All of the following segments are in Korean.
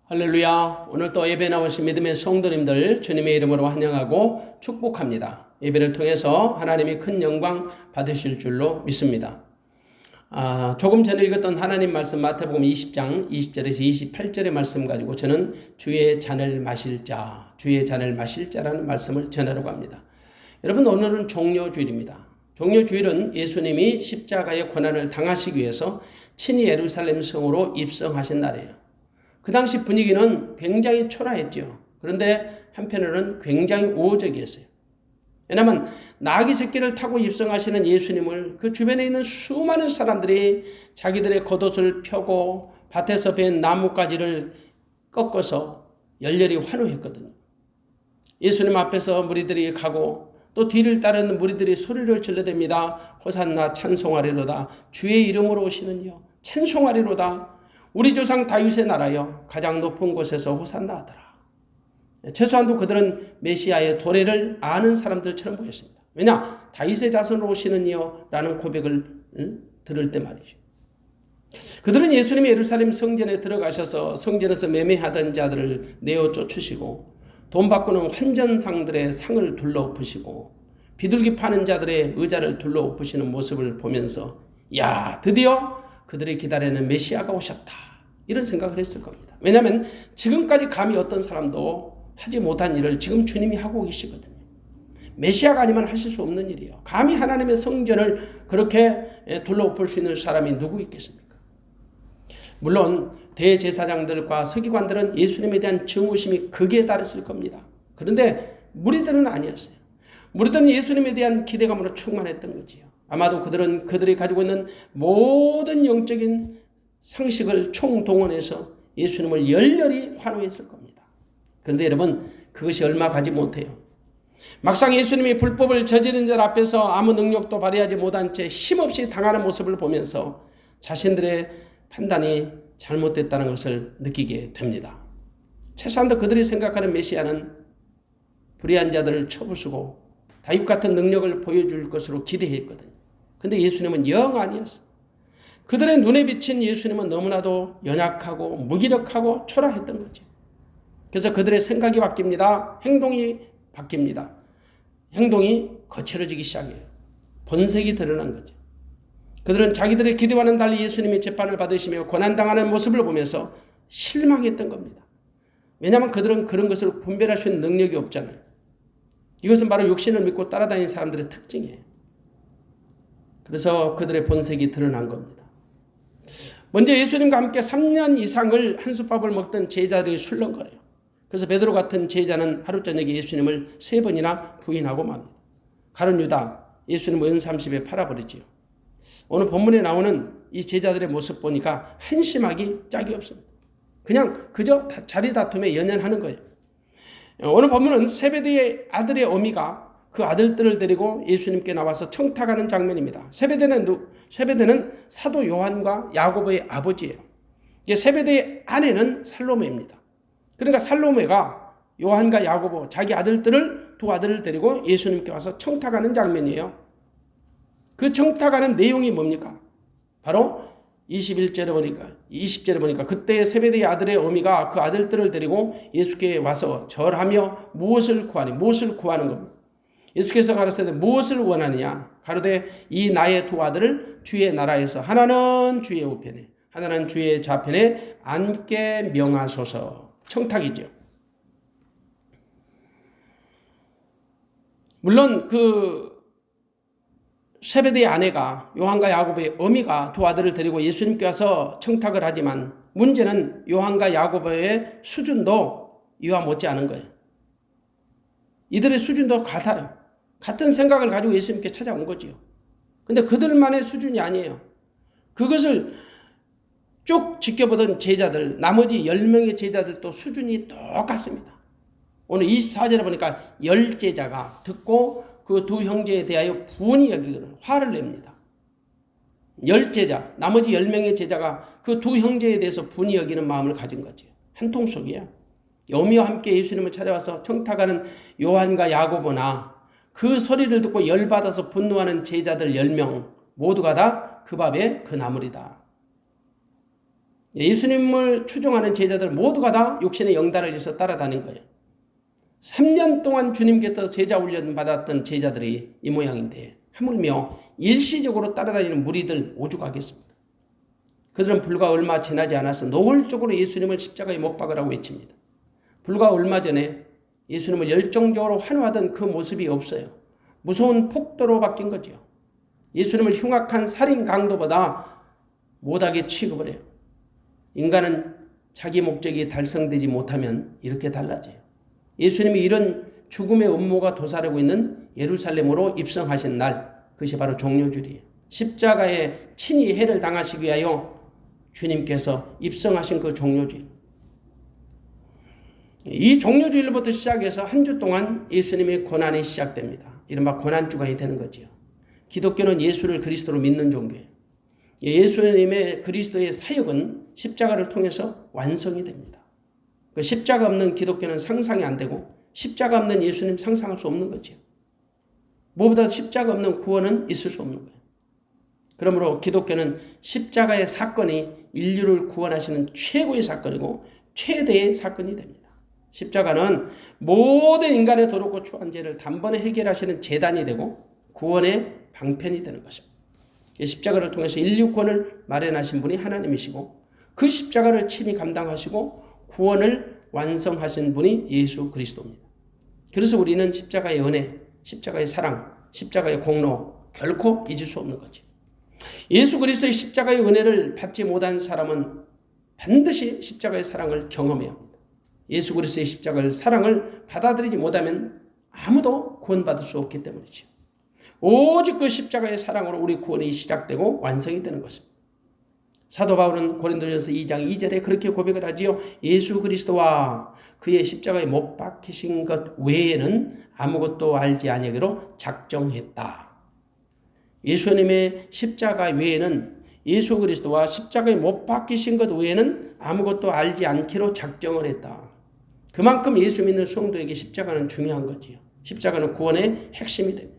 할렐루야. 오늘 또 예배 나오신 믿음의 성도님들 주님의 이름으로 환영하고 축복합니다. 예배를 통해서 하나님이 큰 영광 받으실 줄로 믿습니다. 조금 전에 읽었던 하나님 말씀 마태복음 20장 20절에서 28절의 말씀 가지고 저는 주의 잔을 마실 자라는 말씀을 전하려고 합니다. 여러분, 오늘은 종료주일입니다. 종료주일은 예수님이 십자가의 고난을 당하시기 위해서 친히 예루살렘 성으로 입성하신 날이에요. 그 당시 분위기는 굉장히 초라했죠. 그런데 한편으로는 굉장히 우호적이었어요. 왜냐하면 나귀 새끼를 타고 입성하시는 예수님을 그 주변에 있는 수많은 사람들이 자기들의 겉옷을 펴고 밭에서 벤 나뭇가지를 꺾어서 열렬히 환호했거든요. 예수님 앞에서 무리들이 가고 또 뒤를 따르는 무리들이 소리를 질러댑니다. 호산나 찬송하리로다. 주의 이름으로 오시는 이여 찬송하리로다. 우리 조상 다윗의 나라여 가장 높은 곳에서 호산나 하더라. 최소한도 그들은 메시아의 도래를 아는 사람들처럼 보였습니다. 왜냐? 다윗의 자손으로 오시는 이여 라는 고백을 들을 때 말이죠. 그들은 예수님이 예루살렘 성전에 들어가셔서 성전에서 매매하던 자들을 내어 쫓으시고 돈 바꾸는 환전상들의 상을 둘러엎으시고 비둘기 파는 자들의 의자를 둘러엎으시는 모습을 보면서 야, 드디어 그들이 기다리는 메시아가 오셨다. 이런 생각을 했을 겁니다. 왜냐하면 지금까지 감히 어떤 사람도 하지 못한 일을 지금 주님이 하고 계시거든요. 메시아가 아니면 하실 수 없는 일이에요. 감히 하나님의 성전을 그렇게 둘러엎을 수 있는 사람이 누구 있겠습니까? 물론 대제사장들과 서기관들은 예수님에 대한 증오심이 극에 달했을 겁니다. 그런데 무리들은 아니었어요. 무리들은 예수님에 대한 기대감으로 충만했던 거지요. 아마도 그들은 그들이 가지고 있는 모든 영적인 상식을 총동원해서 예수님을 열렬히 환호했을 겁니다. 그런데 여러분, 그것이 얼마 가지 못해요. 막상 예수님이 불법을 저지른 자 앞에서 아무 능력도 발휘하지 못한 채 힘없이 당하는 모습을 보면서 자신들의 판단이 잘못됐다는 것을 느끼게 됩니다. 최소한도 그들이 생각하는 메시아는 불의한 자들을 쳐부수고 다윗 같은 능력을 보여줄 것으로 기대했거든요. 근데 예수님은 영 아니었어. 그들의 눈에 비친 예수님은 너무나도 연약하고 무기력하고 초라했던 거죠. 그래서 그들의 생각이 바뀝니다. 행동이 바뀝니다. 행동이 거칠어지기 시작해요. 본색이 드러난 거죠. 그들은 자기들의 기대와는 달리 예수님의 재판을 받으시며 고난당하는 모습을 보면서 실망했던 겁니다. 왜냐하면 그들은 그런 것을 분별할 수 있는 능력이 없잖아요. 이것은 바로 육신을 믿고 따라다니는 사람들의 특징이에요. 그래서 그들의 본색이 드러난 겁니다. 먼저 예수님과 함께 3년 이상을 한솥밥을 먹던 제자들이 술렁거려요. 그래서 베드로 같은 제자는 하루 저녁에 예수님을 3번이나 부인하고 맙니다. 가룟 유다, 예수님을 은삼십에 팔아버리지요. 오늘 본문에 나오는 이 제자들의 모습 보니까 한심하기 짝이 없습니다. 그냥 그저 자리 다툼에 연연하는 거예요. 오늘 본문은 세베대의 아들의 어미가 그 아들들을 데리고 예수님께 나와서 청탁하는 장면입니다. 세베대는 사도 요한과 야고보의 아버지예요. 세베대의 아내는 살로메입니다. 그러니까 살로메가 요한과 야고보 자기 두 아들을 데리고 예수님께 와서 청탁하는 장면이에요. 그 청탁하는 내용이 뭡니까? 바로 20절에 보니까 그때 세베대의 아들의 어미가 그 아들들을 데리고 예수께 와서 절하며 무엇을 구하는 겁니다. 예수께서 가르치되 무엇을 원하느냐? 가로되 이 나의 두 아들을 주의 나라에서 하나는 주의 우편에 하나는 주의 좌편에 앉게 명하소서. 청탁이죠. 물론 그 세베대의 아내가 요한과 야고보의 어미가 두 아들을 데리고 예수님께 와서 청탁을 하지만 문제는 요한과 야고보의 수준도 이와 못지않은 거예요. 이들의 수준도 같아요. 같은 생각을 가지고 예수님께 찾아온 거지요. 근데 그들만의 수준이 아니에요. 그것을 쭉 지켜보던 제자들, 나머지 10명의 제자들도 수준이 똑같습니다. 오늘 24절에 보니까 10제자가 듣고 그 두 형제에 대하여 분이 여기거든 화를 냅니다. 10제자, 나머지 10명의 제자가 그 두 형제에 대해서 분이 여기는 마음을 가진 거죠. 한 통속이에요. 어미와 함께 예수님을 찾아와서 청탁하는 요한과 야고보나 그 소리를 듣고 열받아서 분노하는 제자들 10명 모두가 다 그 밥에 그 나물이다. 예수님을 추종하는 제자들 모두가 다 육신의 영달을 위해서 따라다닌 거예요. 3년 동안 주님께서 제자 훈련 받았던 제자들이 이 모양인데 하물며 일시적으로 따라다니는 무리들 오죽하겠습니까? 그들은 불과 얼마 지나지 않아서 노골적으로 예수님을 십자가에 못 박으라고 외칩니다. 불과 얼마 전에 예수님을 열정적으로 환호하던 그 모습이 없어요. 무서운 폭도로 바뀐 거죠. 예수님을 흉악한 살인 강도보다 못하게 취급을 해요. 인간은 자기 목적이 달성되지 못하면 이렇게 달라져요. 예수님이 이런 죽음의 음모가 도사리고 있는 예루살렘으로 입성하신 날, 그것이 바로 종료주일이에요. 십자가에 친히 해를 당하시기 위하여 주님께서 입성하신 그 종료주일. 이 종료주일부터 시작해서 한 주 동안 예수님의 고난이 시작됩니다. 이른바 고난주간이 되는 거지요. 기독교는 예수를 그리스도로 믿는 종교예요. 예수님의 그리스도의 사역은 십자가를 통해서 완성이 됩니다. 그 십자가 없는 기독교는 상상이 안 되고 십자가 없는 예수님 상상할 수 없는 거죠. 무엇보다 십자가 없는 구원은 있을 수 없는 거예요. 그러므로 기독교는 십자가의 사건이 인류를 구원하시는 최고의 사건이고 최대의 사건이 됩니다. 십자가는 모든 인간의 더럽고 추한 죄를 단번에 해결하시는 제단이 되고 구원의 방편이 되는 것입니다. 십자가를 통해서 인류권을 마련하신 분이 하나님이시고 그 십자가를 친히 감당하시고 구원을 완성하신 분이 예수 그리스도입니다. 그래서 우리는 십자가의 은혜, 십자가의 사랑, 십자가의 공로 결코 잊을 수 없는 거죠. 예수 그리스도의 십자가의 은혜를 받지 못한 사람은 반드시 십자가의 사랑을 경험해야 합니다. 예수 그리스도의 십자가의 사랑을 받아들이지 못하면 아무도 구원받을 수 없기 때문이죠. 오직 그 십자가의 사랑으로 우리 구원이 시작되고 완성이 되는 것입니다. 사도 바울은 고린도전서 2장 2절에 그렇게 고백을 하지요. 예수 그리스도와 그의 십자가에 못 박히신 것 외에는 아무것도 알지 아니하기로 작정했다. 예수님의 십자가 외에는 예수 그리스도와 십자가에 못 박히신 것 외에는 아무것도 알지 않기로 작정을 했다. 그만큼 예수 믿는 성도에게 십자가는 중요한 거지요. 십자가는 구원의 핵심이 됩니다.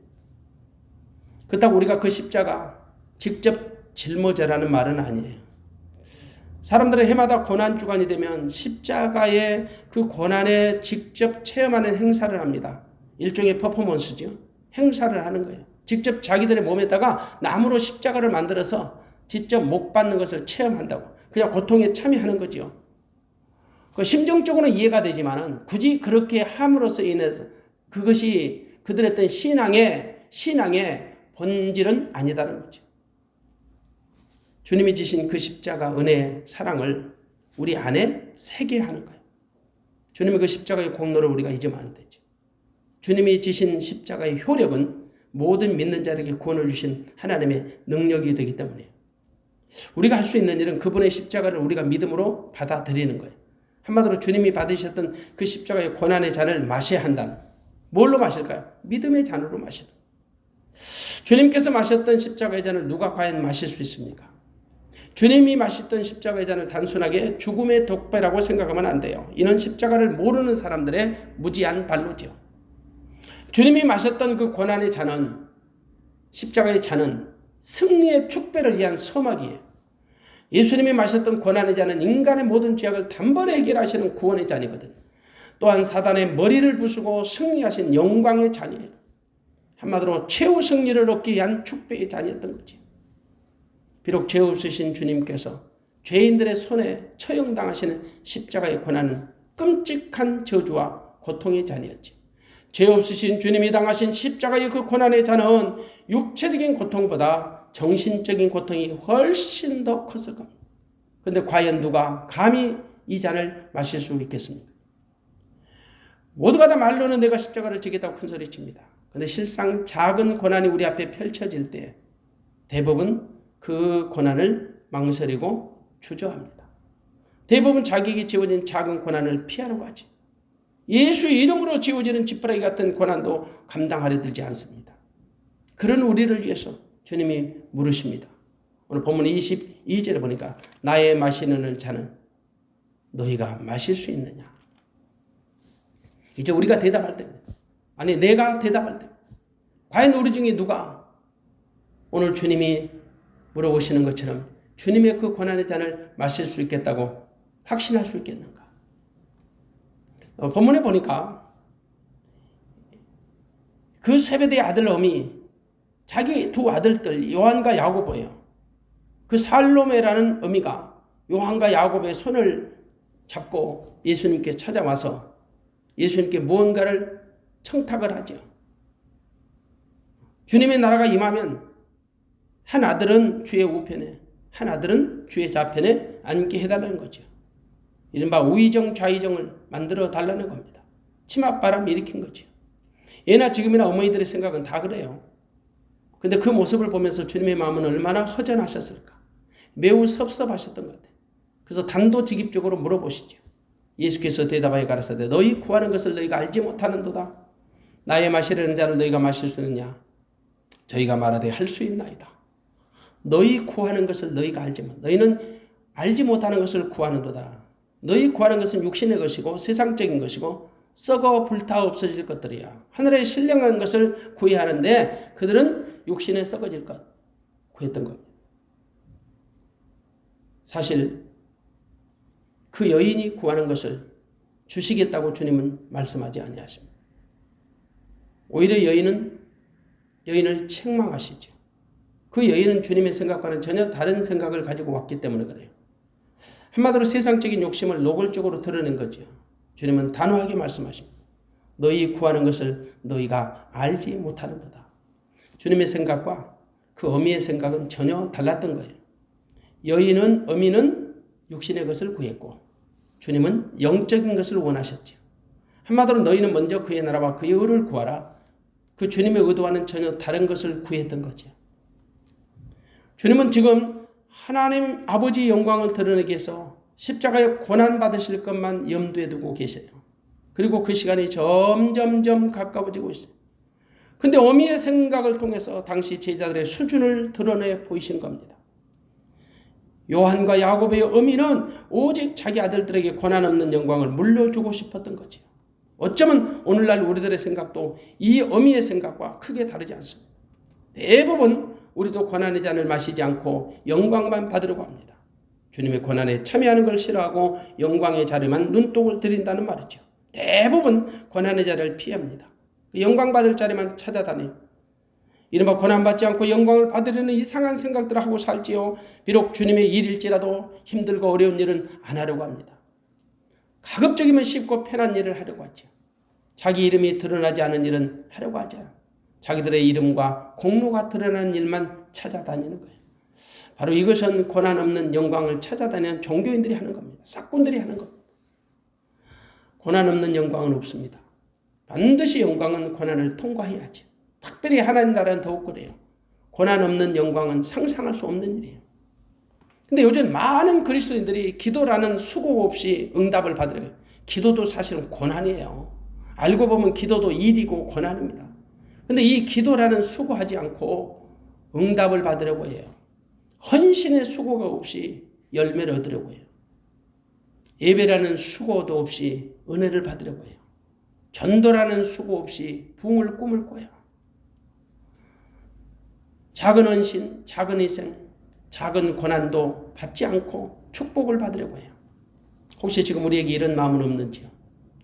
그렇다고 우리가 그 십자가 직접 짊어져라는 말은 아니에요. 사람들은 해마다 고난주간이 되면 십자가의 그 고난에 직접 체험하는 행사를 합니다. 일종의 퍼포먼스죠. 행사를 하는 거예요. 직접 자기들의 몸에다가 나무로 십자가를 만들어서 직접 못 받는 것을 체험한다고. 그냥 고통에 참여하는 거죠. 그 심정적으로는 이해가 되지만은 굳이 그렇게 함으로써 인해서 그것이 그들의 어떤 신앙의 본질은 아니다는 거죠. 주님이 지신 그 십자가 은혜의 사랑을 우리 안에 새게 하는 거예요. 주님의 그 십자가의 공로를 우리가 잊으면 안 되죠. 주님이 지신 십자가의 효력은 모든 믿는 자에게 구원을 주신 하나님의 능력이 되기 때문이에요. 우리가 할 수 있는 일은 그분의 십자가를 우리가 믿음으로 받아들이는 거예요. 한마디로 주님이 받으셨던 그 십자가의 고난의 잔을 마셔야 한다는. 뭘로 마실까요? 믿음의 잔으로 마시는. 주님께서 마셨던 십자가의 잔을 누가 과연 마실 수 있습니까? 주님이 마셨던 십자가의 잔을 단순하게 죽음의 독배라고 생각하면 안 돼요. 이는 십자가를 모르는 사람들의 무지한 발로죠. 주님이 마셨던 그 고난의 잔은, 십자가의 잔은 승리의 축배를 위한 소막이에요. 예수님이 마셨던 고난의 잔은 인간의 모든 죄악을 단번에 해결하시는 구원의 잔이거든요. 또한 사단의 머리를 부수고 승리하신 영광의 잔이에요. 한마디로 최후 승리를 얻기 위한 축배의 잔이었던 거지. 비록 죄 없으신 주님께서 죄인들의 손에 처형당하시는 십자가의 고난은 끔찍한 저주와 고통의 잔이었지. 죄 없으신 주님이 당하신 십자가의 그 고난의 잔은 육체적인 고통보다 정신적인 고통이 훨씬 더 컸을 겁니다. 그런데 과연 누가 감히 이 잔을 마실 수 있겠습니까? 모두가 다 말로는 내가 십자가를 지겠다고 큰소리칩니다. 그런데 실상 작은 고난이 우리 앞에 펼쳐질 때 대부분 그 고난을 망설이고 주저합니다. 대부분 자기에게 지어진 작은 고난을 피하려고 하지. 예수의 이름으로 지어지는 지푸라기 같은 고난도 감당하려 들지 않습니다. 그런 우리를 위해서 주님이 물으십니다. 오늘 본문 22절에 보니까 나의 마시는 잔은 너희가 마실 수 있느냐. 이제 우리가 대답할 때입니다. 아니 내가 대답할 때. 과연 우리 중에 누가 오늘 주님이 물어보시는 것처럼 주님의 그 고난의 잔을 마실 수 있겠다고 확신할 수 있겠는가? 본문에 보니까 그 세베대의 아들 어미 자기 두 아들들 요한과 야고보예요. 그 살로메라는 어미가 요한과 야고보의 손을 잡고 예수님께 찾아와서 예수님께 무언가를 청탁을 하죠. 주님의 나라가 임하면 한 아들은 주의 우편에, 한 아들은 주의 좌편에 앉게 해달라는 거죠. 이른바 우의정 좌의정을 만들어 달라는 겁니다. 치맛바람 일으킨 거죠. 예나 지금이나 어머니들의 생각은 다 그래요. 근데 그 모습을 보면서 주님의 마음은 얼마나 허전하셨을까. 매우 섭섭하셨던 것 같아요. 그래서 단도직입적으로 물어보시죠. 예수께서 대답하여 가라사대 너희 구하는 것을 너희가 알지 못하는도다. 나의 마시려는 잔을 너희가 마실 수 있느냐. 저희가 말하되 할 수 있나이다. 너희 구하는 것을 너희가 알지 못. 너희는 알지 못하는 것을 구하는도다. 너희 구하는 것은 육신의 것이고 세상적인 것이고 썩어 불타 없어질 것들이야. 하늘에 신령한 것을 구해야 하는데 그들은 육신에 썩어질 것 구했던 겁니다. 사실 그 여인이 구하는 것을 주시겠다고 주님은 말씀하지 아니하십니다. 오히려 여인을 책망하시죠. 그 여인은 주님의 생각과는 전혀 다른 생각을 가지고 왔기 때문에 그래요. 한마디로 세상적인 욕심을 노골적으로 드러낸 거죠. 주님은 단호하게 말씀하십니다. 너희 구하는 것을 너희가 알지 못하는도다. 주님의 생각과 그 어미의 생각은 전혀 달랐던 거예요. 어미는 육신의 것을 구했고 주님은 영적인 것을 원하셨죠. 한마디로 너희는 먼저 그의 나라와 그의 의를 구하라. 그 주님의 의도와는 전혀 다른 것을 구했던 거죠. 주님은 지금 하나님 아버지의 영광을 드러내기 위해서 십자가에 고난받으실 것만 염두에 두고 계세요. 그리고 그 시간이 점점점 가까워지고 있어요. 그런데 어미의 생각을 통해서 당시 제자들의 수준을 드러내 보이신 겁니다. 요한과 야고보의 어미는 오직 자기 아들들에게 고난 없는 영광을 물려주고 싶었던 거죠. 어쩌면 오늘날 우리들의 생각도 이 어미의 생각과 크게 다르지 않습니다. 대부분 우리도 고난의 잔을 마시지 않고 영광만 받으려고 합니다. 주님의 고난에 참여하는 걸 싫어하고 영광의 자리만 눈독을 들인다는 말이죠. 대부분 고난의 자리를 피합니다. 영광 받을 자리만 찾아다니고 이른바 고난받지 않고 영광을 받으려는 이상한 생각들을 하고 살지요. 비록 주님의 일일지라도 힘들고 어려운 일은 안 하려고 합니다. 가급적이면 쉽고 편한 일을 하려고 하죠. 자기 이름이 드러나지 않은 일은 하려고 하지 않아요. 자기들의 이름과 공로가 드러나는 일만 찾아다니는 거예요. 바로 이것은 고난 없는 영광을 찾아다니는 종교인들이 하는 겁니다. 싹군들이 하는 겁니다. 고난 없는 영광은 없습니다. 반드시 영광은 고난을 통과해야죠. 특별히 하나님 나라는 더욱 그래요. 고난 없는 영광은 상상할 수 없는 일이에요. 근데 요즘 많은 그리스도인들이 기도라는 수고 없이 응답을 받으려고 해요. 기도도 사실은 고난이에요. 알고 보면 기도도 일이고 고난입니다. 근데 이 기도라는 수고하지 않고 응답을 받으려고 해요. 헌신의 수고가 없이 열매를 얻으려고 해요. 예배라는 수고도 없이 은혜를 받으려고 해요. 전도라는 수고 없이 부흥을 꿈을 꿔요. 작은 헌신, 작은 희생, 작은 고난도 받지 않고 축복을 받으려고 해요. 혹시 지금 우리에게 이런 마음은 없는지요?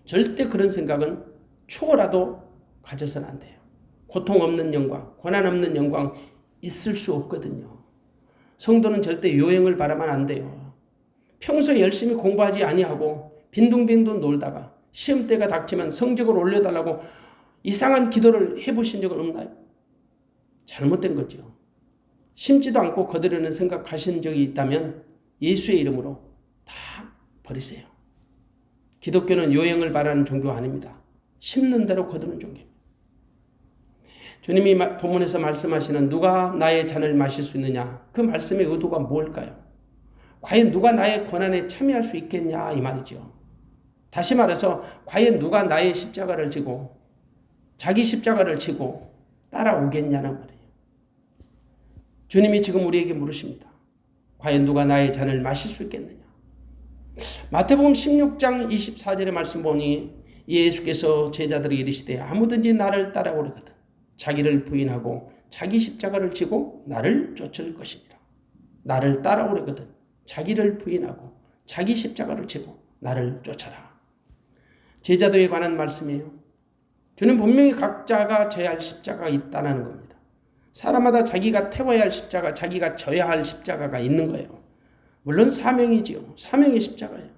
절대 그런 생각은 초라도 가져서는 안 돼요. 고통 없는 영광, 고난 없는 영광 있을 수 없거든요. 성도는 절대 요행을 바라면 안 돼요. 평소에 열심히 공부하지 아니하고 빈둥빈둥 놀다가 시험때가 닥치면 성적을 올려달라고 이상한 기도를 해보신 적은 없나요? 잘못된 거죠. 심지도 않고 거두려는 생각하신 적이 있다면 예수의 이름으로 다 버리세요. 기독교는 요행을 바라는 종교 아닙니다. 심는 대로 거두는 종교입니다. 주님이 본문에서 말씀하시는 누가 나의 잔을 마실 수 있느냐? 그 말씀의 의도가 뭘까요? 과연 누가 나의 고난에 참여할 수 있겠냐 이 말이죠. 다시 말해서 과연 누가 나의 십자가를 지고 자기 십자가를 지고 따라오겠냐는 말이에요. 주님이 지금 우리에게 물으십니다. 과연 누가 나의 잔을 마실 수 있겠느냐? 마태복음 16장 24절의 말씀 보니 예수께서 제자들에게 이르시되 아무든지 나를 따라오려거든 자기를 부인하고 자기 십자가를 지고 나를 쫓을 것이니라. 나를 따라오려거든 자기를 부인하고 자기 십자가를 지고 나를 쫓아라. 제자도에 관한 말씀이에요. 주는 분명히 각자가 져야 할 십자가가 있다는 겁니다. 사람마다 자기가 태워야 할 십자가, 자기가 져야 할 십자가가 있는 거예요. 물론 사명이지요. 사명의 십자가예요.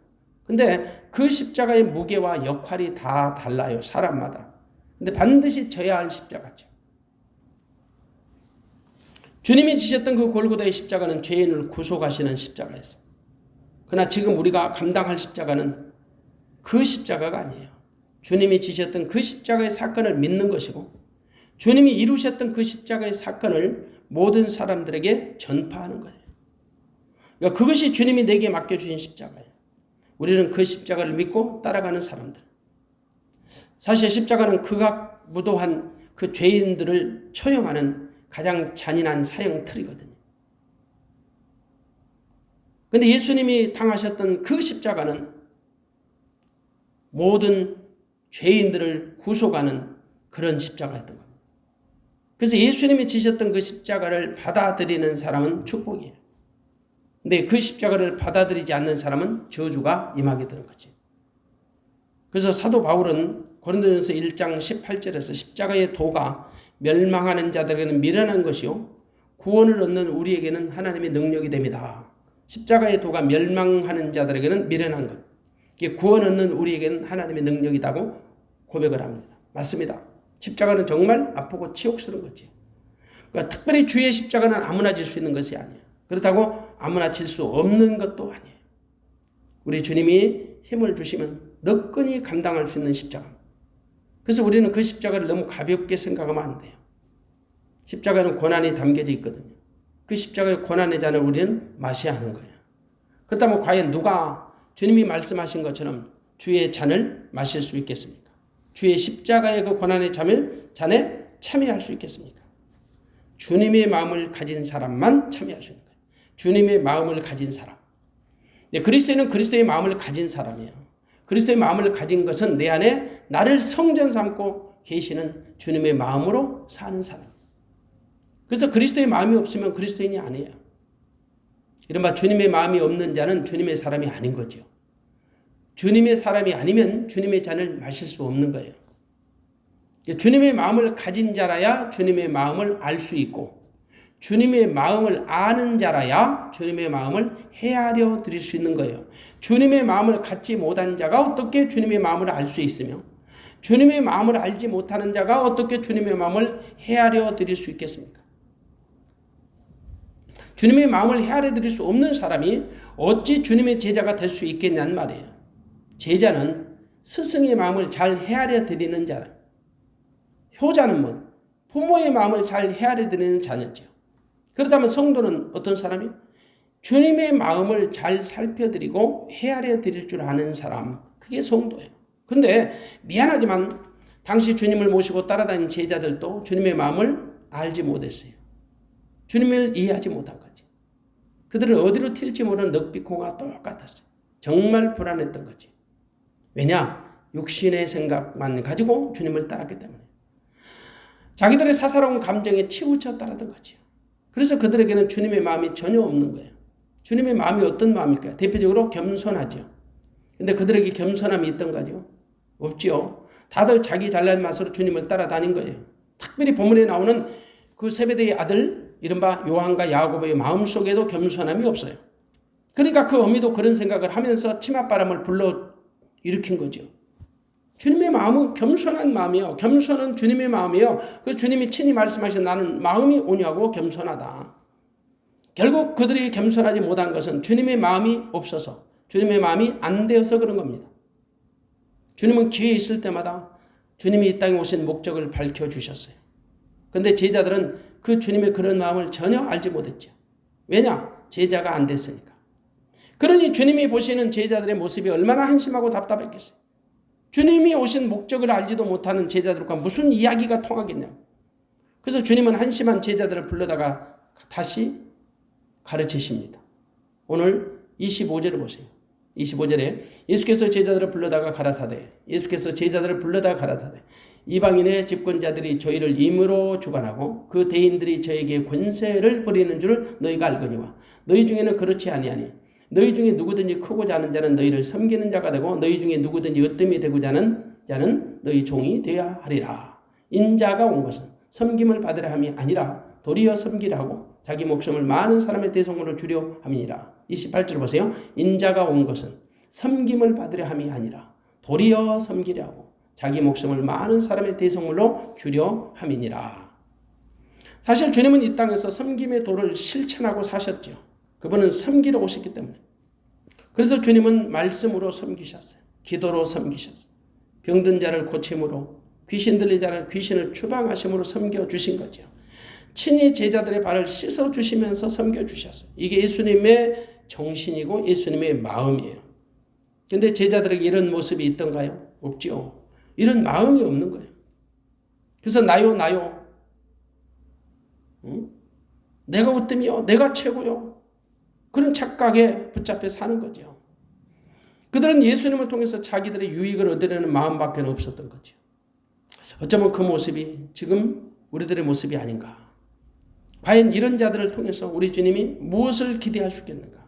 근데 그 십자가의 무게와 역할이 다 달라요. 사람마다. 근데 반드시 져야 할 십자가죠. 주님이 지셨던 그 골고다의 십자가는 죄인을 구속하시는 십자가였습니다. 그러나 지금 우리가 감당할 십자가는 그 십자가가 아니에요. 주님이 지셨던 그 십자가의 사건을 믿는 것이고 주님이 이루셨던 그 십자가의 사건을 모든 사람들에게 전파하는 거예요. 그러니까 그것이 주님이 내게 맡겨주신 십자가예요. 우리는 그 십자가를 믿고 따라가는 사람들. 사실 십자가는 극악무도한 그 죄인들을 처형하는 가장 잔인한 사형틀이거든요. 그런데 예수님이 당하셨던 그 십자가는 모든 죄인들을 구속하는 그런 십자가였던 겁니다. 그래서 예수님이 지셨던 그 십자가를 받아들이는 사람은 축복이에요. 근데 그 십자가를 받아들이지 않는 사람은 저주가 임하게 되는 거지. 그래서 사도 바울은 고린도전서 1장 18절에서 십자가의 도가 멸망하는 자들에게는 미련한 것이요 구원을 얻는 우리에게는 하나님의 능력이 됩니다. 십자가의 도가 멸망하는 자들에게는 미련한 것. 이게 구원 얻는 우리에게는 하나님의 능력이라고 고백을 합니다. 맞습니다. 십자가는 정말 아프고 치욕스러운 거지. 그러니까 특별히 주의 십자가는 아무나 질 수 있는 것이 아니에요. 그렇다고 아무나 질 수 없는 것도 아니에요. 우리 주님이 힘을 주시면 너끈히 감당할 수 있는 십자가. 그래서 우리는 그 십자가를 너무 가볍게 생각하면 안 돼요. 십자가는 고난이 담겨져 있거든요. 그 십자가의 고난의 잔을 우리는 마셔야 하는 거예요. 그렇다면 과연 누가 주님이 말씀하신 것처럼 주의 잔을 마실 수 있겠습니까? 주의 십자가의 그 고난의 잔에 참여할 수 있겠습니까? 주님의 마음을 가진 사람만 참여할 수 있는 거예요. 주님의 마음을 가진 사람. 그리스도인은 그리스도의 마음을 가진 사람이에요. 그리스도의 마음을 가진 것은 내 안에 나를 성전 삼고 계시는 주님의 마음으로 사는 사람. 그래서 그리스도의 마음이 없으면 그리스도인이 아니에요. 이른바 주님의 마음이 없는 자는 주님의 사람이 아닌 거죠. 주님의 사람이 아니면 주님의 잔을 마실 수 없는 거예요. 주님의 마음을 가진 자라야 주님의 마음을 알 수 있고 주님의 마음을 아는 자라야 주님의 마음을 헤아려 드릴 수 있는 거예요. 주님의 마음을 갖지 못한 자가 어떻게 주님의 마음을 알 수 있으며 주님의 마음을 알지 못하는 자가 어떻게 주님의 마음을 헤아려 드릴 수 있겠습니까? 주님의 마음을 헤아려 드릴 수 없는 사람이 어찌 주님의 제자가 될 수 있겠냐는 말이에요. 제자는 스승의 마음을 잘 헤아려 드리는 자라. 효자는 뭐 부모의 마음을 잘 헤아려 드리는 자녀죠. 그렇다면 성도는 어떤 사람이? 주님의 마음을 잘 살펴드리고 헤아려 드릴 줄 아는 사람. 그게 성도예요. 그런데 미안하지만 당시 주님을 모시고 따라다닌 제자들도 주님의 마음을 알지 못했어요. 주님을 이해하지 못한 거지. 그들은 어디로 튈지 모르는 늑비콩과 똑같았어요. 정말 불안했던 거지. 왜냐? 육신의 생각만 가지고 주님을 따랐기 때문에. 자기들의 사사로운 감정에 치우쳐 따르던 거지요. 그래서 그들에게는 주님의 마음이 전혀 없는 거예요. 주님의 마음이 어떤 마음일까요? 대표적으로 겸손하죠. 근데 그들에게 겸손함이 있던 거죠? 없지요. 다들 자기 잘난 맛으로 주님을 따라다닌 거예요. 특별히 본문에 나오는 그 세베대의 아들 이른바 요한과 야고보의 마음속에도 겸손함이 없어요. 그러니까 그 어미도 그런 생각을 하면서 치맛바람을 불러 일으킨 거죠. 주님의 마음은 겸손한 마음이에요. 겸손은 주님의 마음이에요. 그 주님이 친히 말씀하신 나는 마음이 온유하고 겸손하다. 결국 그들이 겸손하지 못한 것은 주님의 마음이 없어서 주님의 마음이 안 되어서 그런 겁니다. 주님은 기회 있을 때마다 주님이 이 땅에 오신 목적을 밝혀주셨어요. 그런데 제자들은 그 주님의 그런 마음을 전혀 알지 못했죠. 왜냐? 제자가 안 됐으니까. 그러니 주님이 보시는 제자들의 모습이 얼마나 한심하고 답답했겠어요. 주님이 오신 목적을 알지도 못하는 제자들과 무슨 이야기가 통하겠냐고. 그래서 주님은 한심한 제자들을 불러다가 다시 가르치십니다. 오늘 25절을 보세요. 25절에 예수께서 제자들을 불러다가 가라사대. 예수께서 제자들을 불러다가 가라사대. 이방인의 집권자들이 저희를 임으로 주관하고 그 대인들이 저에게 권세를 부리는 줄 너희가 알거니와 너희 중에는 그렇지 아니하니 너희 중에 누구든지 크고자 하는 자는 너희를 섬기는 자가 되고 너희 중에 누구든지 으뜸이 되고자 하는 자는 너희 종이 되어야 하리라. 인자가 온 것은 섬김을 받으려 함이 아니라 도리어 섬기려 하고 자기 목숨을 많은 사람의 대속물로 주려 함이니라. 28절 보세요. 인자가 온 것은 섬김을 받으려 함이 아니라 도리어 섬기려 하고 자기 목숨을 많은 사람의 대속물로 주려 함이니라. 사실 주님은 이 땅에서 섬김의 도를 실천하고 사셨죠. 그분은 섬기러 오셨기 때문에. 그래서 주님은 말씀으로 섬기셨어요. 기도로 섬기셨어요. 병든 자를 고침으로, 귀신 들린 자를 귀신을 추방하심으로 섬겨주신 거죠. 친히 제자들의 발을 씻어주시면서 섬겨주셨어요. 이게 예수님의 정신이고 예수님의 마음이에요. 그런데 제자들에게 이런 모습이 있던가요? 없죠. 이런 마음이 없는 거예요. 그래서 나요. 응? 내가 으뜸이요. 내가 최고요. 그런 착각에 붙잡혀 사는 거죠. 그들은 예수님을 통해서 자기들의 유익을 얻으려는 마음밖에 없었던 거죠. 어쩌면 그 모습이 지금 우리들의 모습이 아닌가. 과연 이런 자들을 통해서 우리 주님이 무엇을 기대할 수 있겠는가.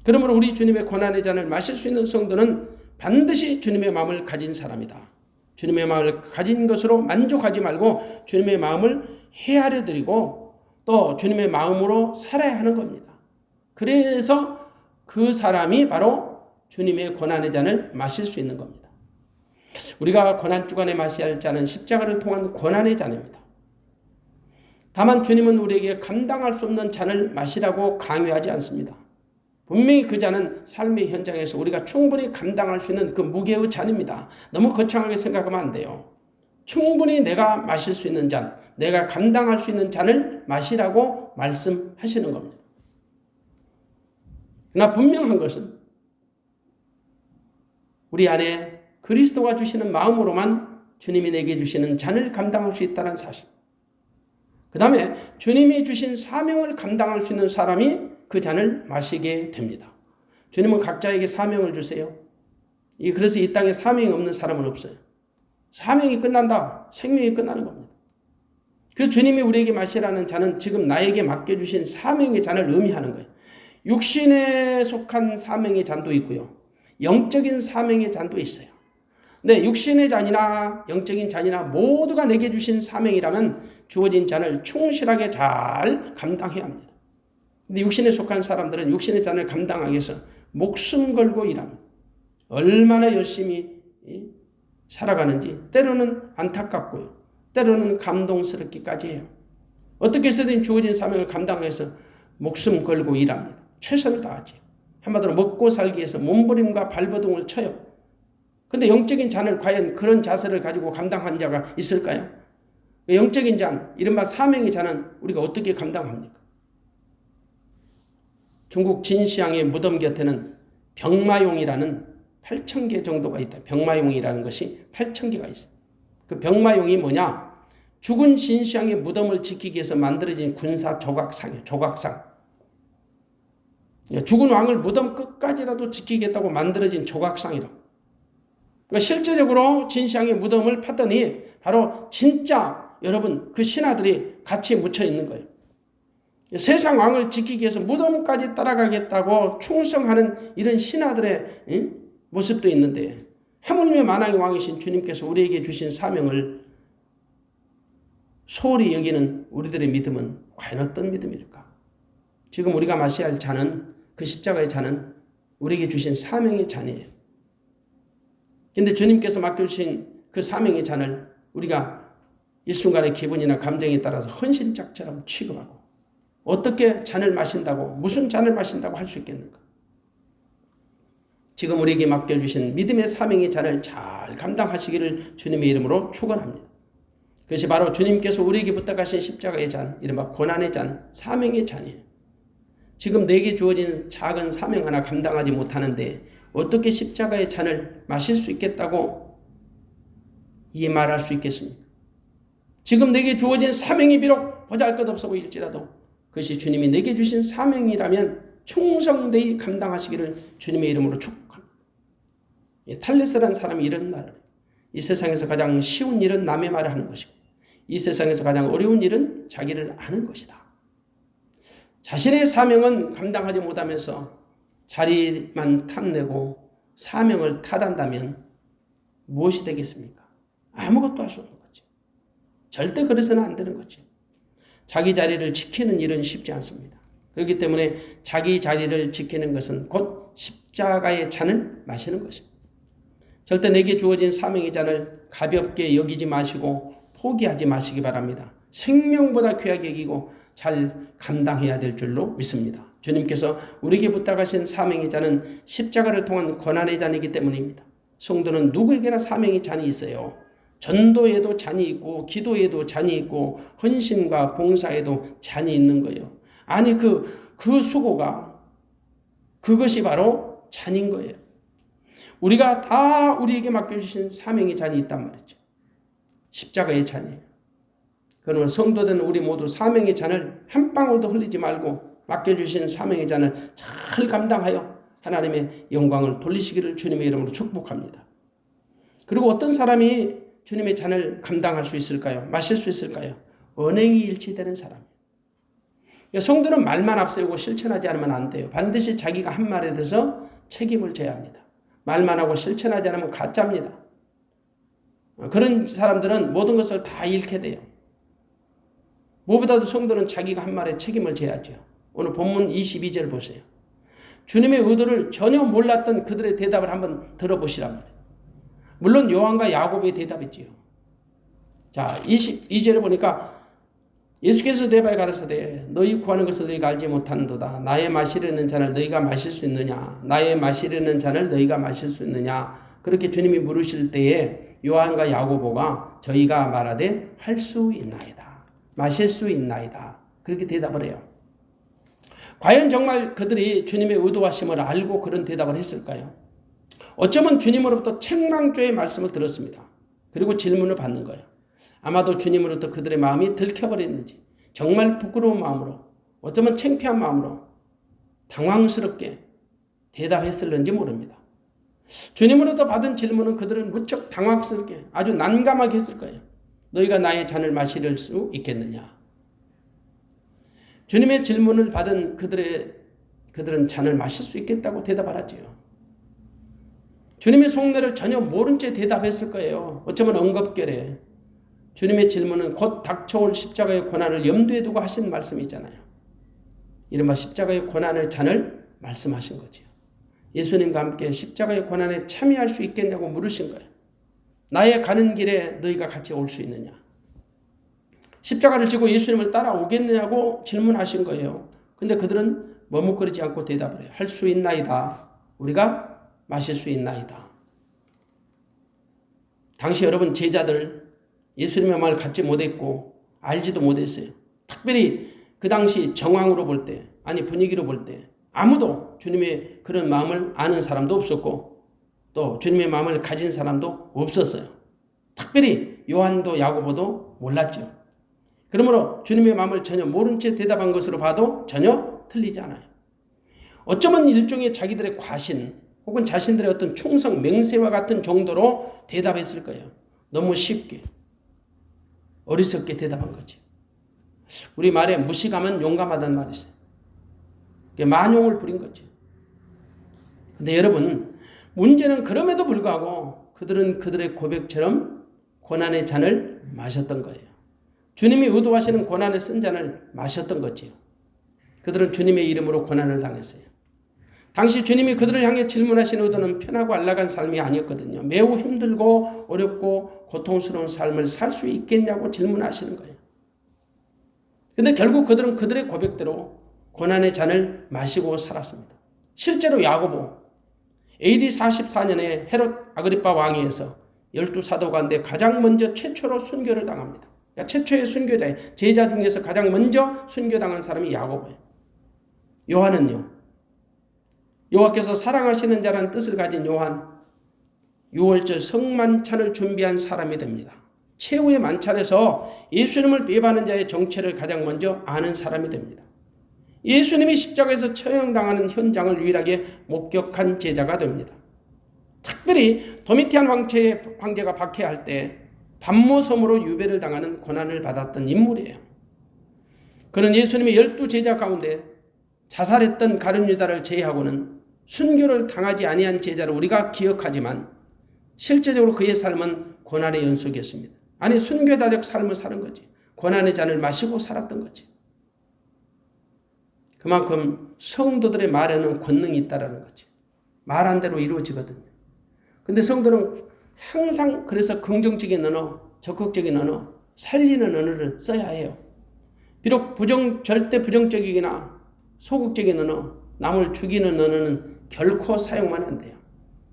그러므로 우리 주님의 고난의 잔을 마실 수 있는 성도는 반드시 주님의 마음을 가진 사람이다. 주님의 마음을 가진 것으로 만족하지 말고 주님의 마음을 헤아려 드리고 또 주님의 마음으로 살아야 하는 겁니다. 그래서 그 사람이 바로 주님의 고난의 잔을 마실 수 있는 겁니다. 우리가 고난 주간에 마셔야 할 잔은 십자가를 통한 고난의 잔입니다. 다만 주님은 우리에게 감당할 수 없는 잔을 마시라고 강요하지 않습니다. 분명히 그 잔은 삶의 현장에서 우리가 충분히 감당할 수 있는 그 무게의 잔입니다. 너무 거창하게 생각하면 안 돼요. 충분히 내가 마실 수 있는 잔, 내가 감당할 수 있는 잔을 마시라고 말씀하시는 겁니다. 그러나 분명한 것은 우리 안에 그리스도가 주시는 마음으로만 주님이 내게 주시는 잔을 감당할 수 있다는 사실. 그 다음에 주님이 주신 사명을 감당할 수 있는 사람이 그 잔을 마시게 됩니다. 주님은 각자에게 사명을 주세요. 그래서 이 땅에 사명이 없는 사람은 없어요. 사명이 끝난다. 생명이 끝나는 겁니다. 그래서 주님이 우리에게 마시라는 잔은 지금 나에게 맡겨주신 사명의 잔을 의미하는 거예요. 육신에 속한 사명의 잔도 있고요. 영적인 사명의 잔도 있어요. 네, 육신의 잔이나 영적인 잔이나 모두가 내게 주신 사명이라면 주어진 잔을 충실하게 잘 감당해야 합니다. 근데 육신에 속한 사람들은 육신의 잔을 감당하기 위해서 목숨 걸고 일합니다. 얼마나 열심히 살아가는지 때로는 안타깝고요. 때로는 감동스럽기까지 해요. 어떻게 해서든 주어진 사명을 감당하기 위해서 목숨 걸고 일합니다. 최선을 다하지. 한마디로 먹고 살기 위해서 몸부림과 발버둥을 쳐요. 근데 영적인 잔을 과연 그런 자세를 가지고 감당한 자가 있을까요? 영적인 잔, 이른바 사명의 잔은 우리가 어떻게 감당합니까? 중국 진시황의 무덤 곁에는 병마용이라는 8,000개 정도가 있다. 병마용이라는 것이 8,000개가 있어요. 그 병마용이 뭐냐? 죽은 진시황의 무덤을 지키기 위해서 만들어진 군사 조각상이에요. 조각상. 죽은 왕을 무덤 끝까지라도 지키겠다고 만들어진 조각상이라고. 그러니까 실제적으로 진시황의 무덤을 파더니 바로 진짜 여러분 그 신하들이 같이 묻혀 있는 거예요. 세상 왕을 지키기 위해서 무덤까지 따라가겠다고 충성하는 이런 신하들의 모습도 있는데 하물며 만왕의 왕이신 주님께서 우리에게 주신 사명을 소홀히 여기는 우리들의 믿음은 과연 어떤 믿음일까? 지금 우리가 마셔야 할 잔은 그 십자가의 잔은 우리에게 주신 사명의 잔이에요. 그런데 주님께서 맡겨주신 그 사명의 잔을 우리가 일순간의 기분이나 감정에 따라서 헌신짝처럼 취급하고 어떻게 잔을 마신다고 무슨 잔을 마신다고 할 수 있겠는가? 지금 우리에게 맡겨주신 믿음의 사명의 잔을 잘 감당하시기를 주님의 이름으로 축원합니다. 그것이 바로 주님께서 우리에게 부탁하신 십자가의 잔, 이른바 고난의 잔, 사명의 잔이에요. 지금 내게 주어진 작은 사명 하나 감당하지 못하는데 어떻게 십자가의 잔을 마실 수 있겠다고 이 말할 수 있겠습니까? 지금 내게 주어진 사명이 비록 보잘것없어 보일지라도 그것이 주님이 내게 주신 사명이라면 충성되이 감당하시기를 주님의 이름으로 축복합니다. 탈레스라는 사람이 이런 말을 해요. 이 세상에서 가장 쉬운 일은 남의 말을 하는 것이고 이 세상에서 가장 어려운 일은 자기를 아는 것이다. 자신의 사명은 감당하지 못하면서 자리만 탐내고 사명을 탓한다면 무엇이 되겠습니까? 아무것도 할 수 없는 거지. 절대 그래서는 안 되는 거지. 자기 자리를 지키는 일은 쉽지 않습니다. 그렇기 때문에 자기 자리를 지키는 것은 곧 십자가의 잔을 마시는 것입니다. 절대 내게 주어진 사명의 잔을 가볍게 여기지 마시고 포기하지 마시기 바랍니다. 생명보다 귀하게 여기고 잘 감당해야 될 줄로 믿습니다. 주님께서 우리에게 부탁하신 사명의 잔은 십자가를 통한 고난의 잔이기 때문입니다. 성도는 누구에게나 사명의 잔이 있어요. 전도에도 잔이 있고 기도에도 잔이 있고 헌신과 봉사에도 잔이 있는 거예요. 아니 그 수고가 그것이 바로 잔인 거예요. 우리가 다 우리에게 맡겨주신 사명의 잔이 있단 말이죠. 십자가의 잔이에요. 그러면 성도된 우리 모두 사명의 잔을 한 방울도 흘리지 말고 맡겨주신 사명의 잔을 잘 감당하여 하나님의 영광을 돌리시기를 주님의 이름으로 축복합니다. 그리고 어떤 사람이 주님의 잔을 감당할 수 있을까요? 마실 수 있을까요? 언행이 일치되는 사람이에요. 성도는 말만 앞세우고 실천하지 않으면 안 돼요. 반드시 자기가 한 말에 대해서 책임을 져야 합니다. 말만 하고 실천하지 않으면 가짜입니다. 그런 사람들은 모든 것을 다 잃게 돼요. 무엇보다도 성도는 자기가 한 말에 책임을 져야죠. 오늘 본문 22절 보세요. 주님의 의도를 전혀 몰랐던 그들의 대답을 한번 들어보시란 말이에요. 물론 요한과 야고보의 대답이지요. 자, 22절에 보니까 예수께서 대바에 가라사대 너희 구하는 것을 너희가 알지 못하는도다. 나의 마시려는 잔을 너희가 마실 수 있느냐? 나의 마시려는 잔을 너희가 마실 수 있느냐? 그렇게 주님이 물으실 때에 요한과 야고보가 저희가 말하되 할 수 있나이다. 마실 수 있나이다. 그렇게 대답을 해요. 과연 정말 그들이 주님의 의도하심을 알고 그런 대답을 했을까요? 어쩌면 주님으로부터 책망조의 말씀을 들었습니다. 그리고 질문을 받는 거예요. 아마도 주님으로부터 그들의 마음이 들켜버렸는지 정말 부끄러운 마음으로 어쩌면 창피한 마음으로 당황스럽게 대답했을는지 모릅니다. 주님으로부터 받은 질문은 그들은 무척 당황스럽게 아주 난감하게 했을 거예요. 너희가 나의 잔을 마실 수 있겠느냐? 주님의 질문을 받은 그들은 잔을 마실 수 있겠다고 대답하지요. 주님의 속내를 전혀 모른 채 대답했을 거예요. 어쩌면 엉겁결에 주님의 질문은 곧 닥쳐올 십자가의 고난을 염두에 두고 하신 말씀이잖아요. 이른바 십자가의 고난의 잔을 말씀하신 거죠. 예수님과 함께 십자가의 고난에 참여할 수 있겠냐고 물으신 거예요. 나의 가는 길에 너희가 같이 올 수 있느냐? 십자가를 지고 예수님을 따라오겠느냐고 질문하신 거예요. 근데 그들은 머뭇거리지 않고 대답을 해요. 할 수 있나이다. 우리가 마실 수 있나이다. 당시 여러분 제자들 예수님의 말을 갖지 못했고 알지도 못했어요. 특별히 그 당시 정황으로 볼 때, 아니 분위기로 볼 때 아무도 주님의 그런 마음을 아는 사람도 없었고 또 주님의 마음을 가진 사람도 없었어요. 특별히 요한도 야고보도 몰랐죠. 그러므로 주님의 마음을 전혀 모른 채 대답한 것으로 봐도 전혀 틀리지 않아요. 어쩌면 일종의 자기들의 과신 혹은 자신들의 어떤 충성 맹세와 같은 정도로 대답했을 거예요. 너무 쉽게 어리석게 대답한 거지. 우리 말에 무식하면 용감하다는 말이 있어요. 만용을 부린 거지. 근데 여러분 문제는 그럼에도 불구하고 그들은 그들의 고백처럼 고난의 잔을 마셨던 거예요. 주님이 의도하시는 고난의 쓴 잔을 마셨던 거지요. 그들은 주님의 이름으로 고난을 당했어요. 당시 주님이 그들을 향해 질문하신 의도는 편하고 안락한 삶이 아니었거든요. 매우 힘들고 어렵고 고통스러운 삶을 살 수 있겠냐고 질문하시는 거예요. 그런데 결국 그들은 그들의 고백대로 고난의 잔을 마시고 살았습니다. 실제로 야고보 AD 44년에 헤롯 아그리파 왕위에서 12사도 가운데 가장 먼저 최초로 순교를 당합니다. 그러니까 최초의 순교자, 제자 중에서 가장 먼저 순교당한 사람이 야고보예요. 요한은요. 여호와께서 사랑하시는 자라는 뜻을 가진 요한, 6월절 성만찬을 준비한 사람이 됩니다. 최후의 만찬에서 예수님을 배반하는 자의 정체를 가장 먼저 아는 사람이 됩니다. 예수님이 십자가에서 처형당하는 현장을 유일하게 목격한 제자가 됩니다. 특별히 도미티안 황제가 박해할 때 반모섬으로 유배를 당하는 고난을 받았던 인물이에요. 그는 예수님의 12제자 가운데 자살했던 가룟 유다를 제외하고는 순교를 당하지 아니한 제자를 우리가 기억하지만 실제적으로 그의 삶은 고난의 연속이었습니다. 아니 순교자적 삶을 사는 거지. 고난의 잔을 마시고 살았던 거지. 그만큼 성도들의 말에는 권능이 있다는 거지. 말한 대로 이루어지거든요. 근데 성도는 항상 그래서 긍정적인 언어, 적극적인 언어, 살리는 언어를 써야 해요. 비록 절대 부정적이거나 소극적인 언어, 남을 죽이는 언어는 결코 사용하면 안 돼요.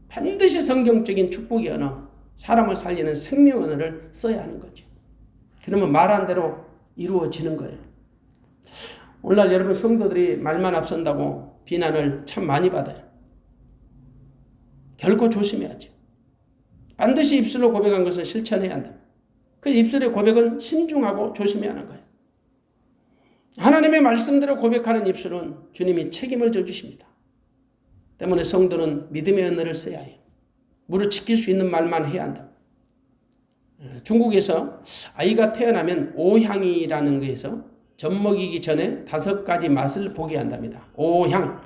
반드시 성경적인 축복의 언어, 사람을 살리는 생명 언어를 써야 하는 거죠. 그러면 말한 대로 이루어지는 거예요. 오늘날 여러분 성도들이 말만 앞선다고 비난을 참 많이 받아요. 결코 조심해야죠. 반드시 입술로 고백한 것을 실천해야 한다. 그 입술의 고백은 신중하고 조심해야 하는 거예요. 하나님의 말씀대로 고백하는 입술은 주님이 책임을 져주십니다. 때문에 성도는 믿음의 언어를 써야 해요. 무릇 지킬 수 있는 말만 해야 한다. 중국에서 아이가 태어나면 오향이라는 것에서 젖먹이기 전에 5가지 맛을 보게 한답니다. 오향.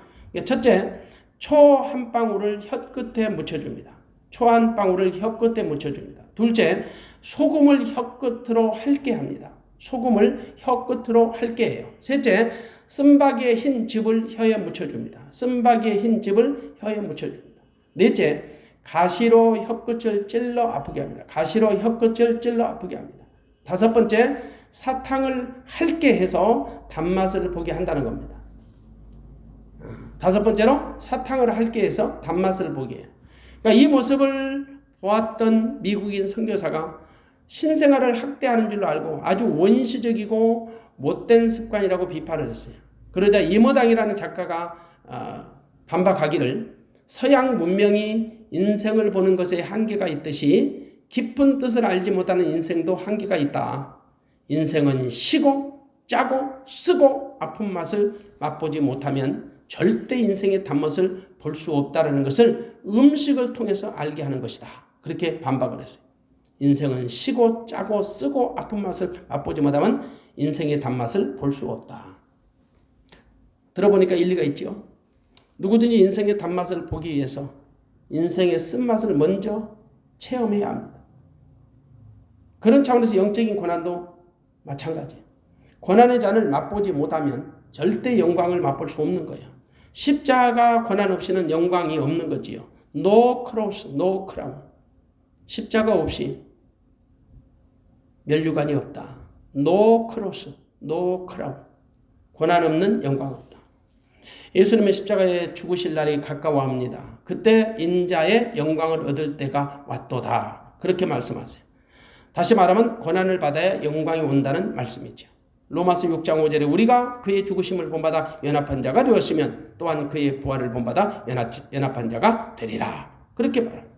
첫째, 초 한 방울을 혀끝에 묻혀줍니다. 초 한 방울을 혀끝에 묻혀줍니다. 둘째, 소금을 혀끝으로 핥게 합니다. 소금을 혀끝으로 핥게 해요. 셋째, 쓴바귀의 흰 즙을 혀에 묻혀줍니다. 쓴바귀의 흰 즙을 혀에 묻혀줍니다. 넷째, 가시로 혀끝을 찔러 아프게 합니다. 가시로 혀끝을 찔러 아프게 합니다. 다섯 번째, 사탕을 핥게 해서 단맛을 보게 한다는 겁니다. 다섯 번째로 사탕을 핥게 해서 단맛을 보게 해요. 그러니까 이 모습을 보았던 미국인 선교사가 신생아를 학대하는 줄로 알고 아주 원시적이고 못된 습관이라고 비판을 했어요. 그러자 이모당이라는 작가가 반박하기를 서양 문명이 인생을 보는 것에 한계가 있듯이 깊은 뜻을 알지 못하는 인생도 한계가 있다. 인생은 시고 짜고 쓰고 아픈 맛을 맛보지 못하면 절대 인생의 단맛을 볼 수 없다는 것을 음식을 통해서 알게 하는 것이다. 그렇게 반박을 했어요. 인생은 시고 짜고 쓰고 아픈 맛을 맛보지 못하면 인생의 단맛을 볼 수 없다. 들어보니까 일리가 있죠. 누구든지 인생의 단맛을 보기 위해서 인생의 쓴맛을 먼저 체험해야 합니다. 그런 차원에서 영적인 고난도 마찬가지예요. 고난의 잔을 맛보지 못하면 절대 영광을 맛볼 수 없는 거예요. 십자가 고난 없이는 영광이 없는 거지요. No cross, no crown. 십자가 없이 면류관이 없다. No cross, no crown. 고난 없는 영광 없다. 예수님의 십자가에 죽으실 날이 가까워합니다. 그때 인자의 영광을 얻을 때가 왔도다. 그렇게 말씀하세요. 다시 말하면 고난을 받아야 영광이 온다는 말씀이죠. 로마서 6장 5절에 우리가 그의 죽으심을 본받아 연합한 자가 되었으면 또한 그의 부활을 본받아 연합한 자가 되리라. 그렇게 말합니다.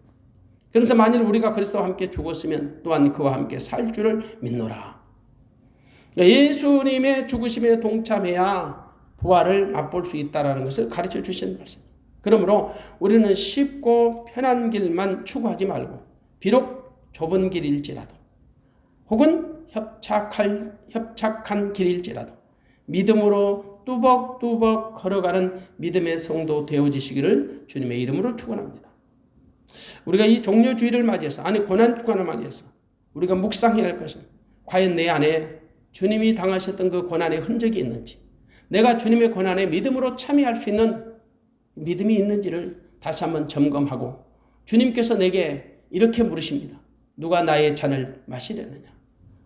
그래서 만일 우리가 그리스도와 함께 죽었으면 또한 그와 함께 살 줄을 믿노라. 예수님의 죽으심에 동참해야 부활을 맛볼 수 있다는 것을 가르쳐 주시는 말씀. 그러므로 우리는 쉽고 편한 길만 추구하지 말고 비록 좁은 길일지라도 혹은 협착한 길일지라도 믿음으로 뚜벅뚜벅 걸어가는 믿음의 성도 되어지시기를 주님의 이름으로 축원합니다. 우리가 이 종료주의를 맞이해서 고난 주간을 맞이해서 우리가 묵상해야 할 것은 과연 내 안에 주님이 당하셨던 그 고난의 흔적이 있는지 내가 주님의 고난에 믿음으로 참여할 수 있는 믿음이 있는지를 다시 한번 점검하고 주님께서 내게 이렇게 물으십니다. 누가 나의 잔을 마시려느냐?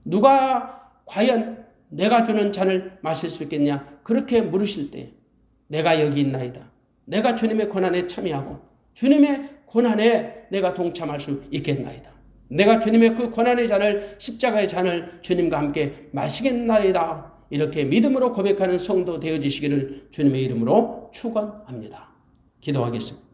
누가 과연 내가 주는 잔을 마실 수 있겠냐? 그렇게 물으실 때 내가 여기 있나이다. 내가 주님의 고난에 참여하고 주님의 고난에 내가 동참할 수 있겠나이다. 내가 주님의 그 고난의 잔을 십자가의 잔을 주님과 함께 마시겠나이다. 이렇게 믿음으로 고백하는 성도 되어지시기를 주님의 이름으로 축원합니다. 기도하겠습니다.